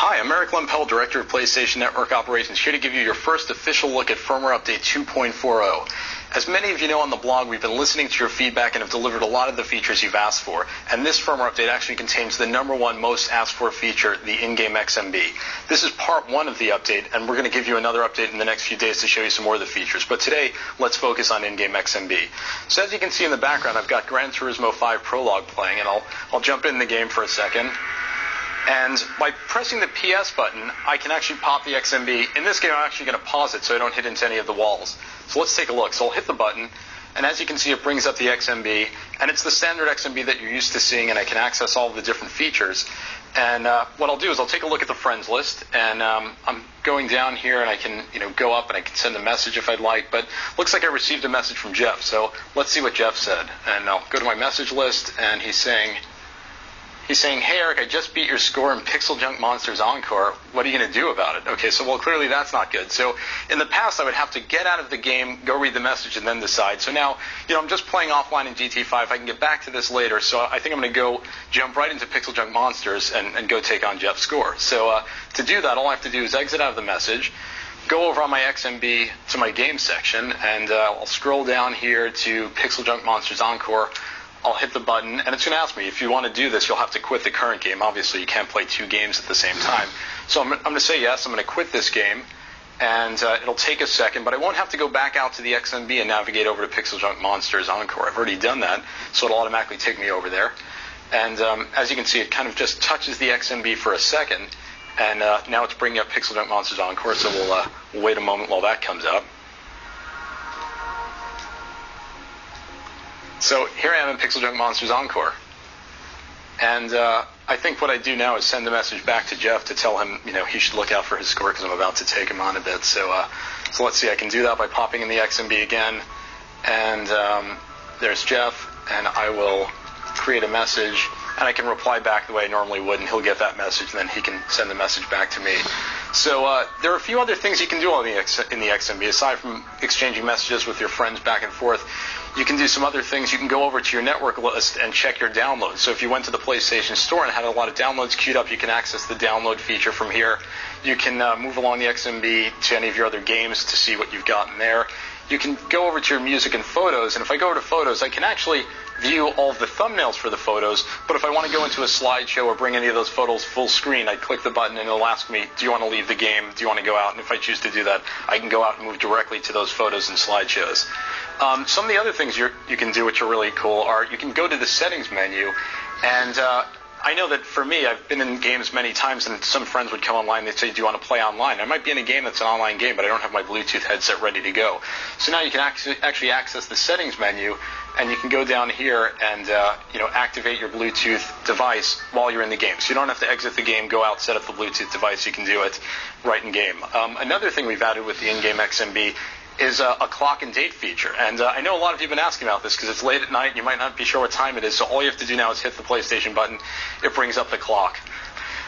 Hi, I'm Eric Lempel, Director of PlayStation Network Operations, here to give you your first official look at Firmware Update 2.40. As many of you know on the blog, we've been listening to your feedback and have delivered a lot of the features you've asked for. And this firmware update actually contains the #1 most asked for feature, the in-game XMB. This is part 1 of the update, and we're going to give you another update in the next few days to show you some more of the features. But today, let's focus on in-game XMB. So as you can see in the background, I've got Gran Turismo 5 Prologue playing, and I'll jump in the game for a second. And by pressing the PS button, I can actually pop the XMB. In this game, I'm actually going to pause it so I don't hit into any of the walls. So let's take a look. So I'll hit the button, and as you can see, it brings up the XMB. And it's the standard XMB that you're used to seeing, and I can access all of the different features. And what I'll do is I'll take a look at the friends list, and I'm going down here, and I can go up, and I can send a message if I'd like. But looks like I received a message from Jeff. So let's see what Jeff said. And I'll go to my message list, and he's saying, hey, Eric, I just beat your score in Pixel Junk Monsters Encore. What are you going to do about it? Okay, so, well, clearly that's not good. So in the past, I would have to get out of the game, go read the message, and then decide. So now, I'm just playing offline in GT5. I can get back to this later. So I think I'm going to go jump right into Pixel Junk Monsters and go take on Jeff's score. So to do that, all I have to do is exit out of the message, go over on my XMB to my game section, and I'll scroll down here to Pixel Junk Monsters Encore. I'll hit the button, and it's going to ask me, if you want to do this, you'll have to quit the current game. Obviously, you can't play 2 games at the same time. So I'm going to say yes. I'm going to quit this game, and it'll take a second, but I won't have to go back out to the XMB and navigate over to Pixel Junk Monsters Encore. I've already done that, so it'll automatically take me over there. And as you can see, it kind of just touches the XMB for a second, and now it's bringing up Pixel Junk Monsters Encore, so we'll wait a moment while that comes up. So here I am in Pixel Junk Monsters Encore. And I think what I do now is send a message back to Jeff to tell him, he should look out for his score because I'm about to take him on a bit. So let's see, I can do that by popping in the XMB again. And there's Jeff, and I will create a message, and I can reply back the way I normally would, and he'll get that message, and then he can send the message back to me. So there are a few other things you can do in the XMB. Aside from exchanging messages with your friends back and forth, you can do some other things. You can go over to your network list and check your downloads. So if you went to the PlayStation Store and had a lot of downloads queued up, you can access the download feature from here. You can move along the XMB to any of your other games to see what you've got in there. You can go over to your music and photos, and if I go over to photos, I can actually view all of the thumbnails for the photos, but if I want to go into a slideshow or bring any of those photos full screen, I click the button and it'll ask me, do you want to leave the game? Do you want to go out? And if I choose to do that, I can go out and move directly to those photos and slideshows. Some of the other things you can do which are really cool are you can go to the settings menu, and I know that for me, I've been in games many times, and some friends would come online, they'd say, do you want to play online? I might be in a game that's an online game, but I don't have my Bluetooth headset ready to go. So now you can actually access the settings menu, and you can go down here and activate your Bluetooth device while you're in the game. So you don't have to exit the game, go out, set up the Bluetooth device. You can do it right in game. Another thing we've added with the in-game XMB is a clock and date feature. And I know a lot of you have been asking about this because it's late at night and you might not be sure what time it is, so all you have to do now is hit the PlayStation button. It brings up the clock.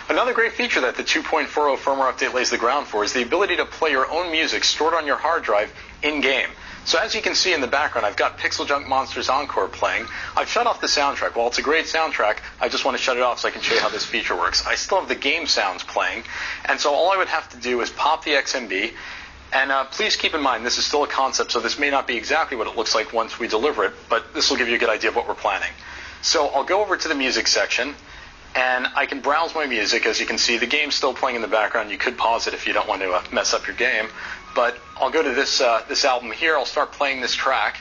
Another great feature that the 2.40 firmware update lays the ground for is the ability to play your own music stored on your hard drive in-game. So as you can see in the background, I've got Pixel Junk Monsters Encore playing. I've shut off the soundtrack. While it's a great soundtrack, I just want to shut it off so I can show you how this feature works. I still have the game sounds playing, and so all I would have to do is pop the XMB. And please keep in mind, this is still a concept, so this may not be exactly what it looks like once we deliver it, but this will give you a good idea of what we're planning. So I'll go over to the music section, and I can browse my music. As you can see, the game's still playing in the background. You could pause it if you don't want to mess up your game. But I'll go to this album here. I'll start playing this track.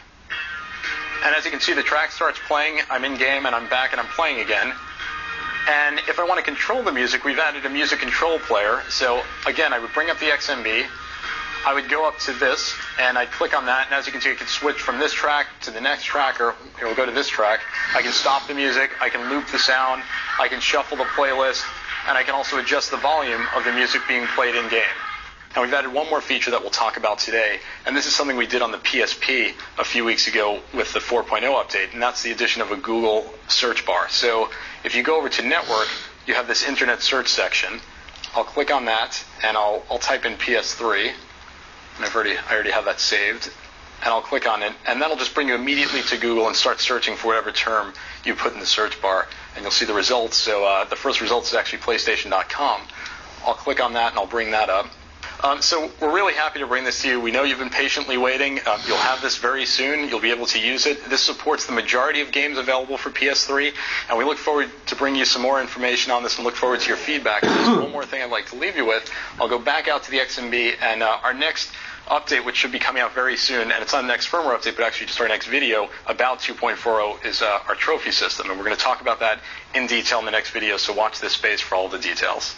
And as you can see, the track starts playing. I'm in game, and I'm back, and I'm playing again. And if I want to control the music, we've added a music control player. So again, I would bring up the XMB. I would go up to this, and I'd click on that, and as you can see, I can switch from this track to the next track, or here we'll go to this track. I can stop the music, I can loop the sound, I can shuffle the playlist, and I can also adjust the volume of the music being played in-game. And we've added one more feature that we'll talk about today, and this is something we did on the PSP a few weeks ago with the 4.0 update, and that's the addition of a Google search bar. So if you go over to Network, you have this Internet search section. I'll click on that, and I'll type in PS3. And I already have that saved, and I'll click on it, and that'll just bring you immediately to Google and start searching for whatever term you put in the search bar, and you'll see the results. So the first result is actually PlayStation.com. I'll click on that and I'll bring that up. So we're really happy to bring this to you. We know you've been patiently waiting. You'll have this very soon. You'll be able to use it. This supports the majority of games available for PS3, and we look forward to bringing you some more information on this and look forward to your feedback. There's one more thing I'd like to leave you with. I'll go back out to the XMB, and our next update, which should be coming out very soon, and it's not the next firmware update, but actually just our next video about 2.40 is our trophy system, and we're going to talk about that in detail in the next video, so watch this space for all the details.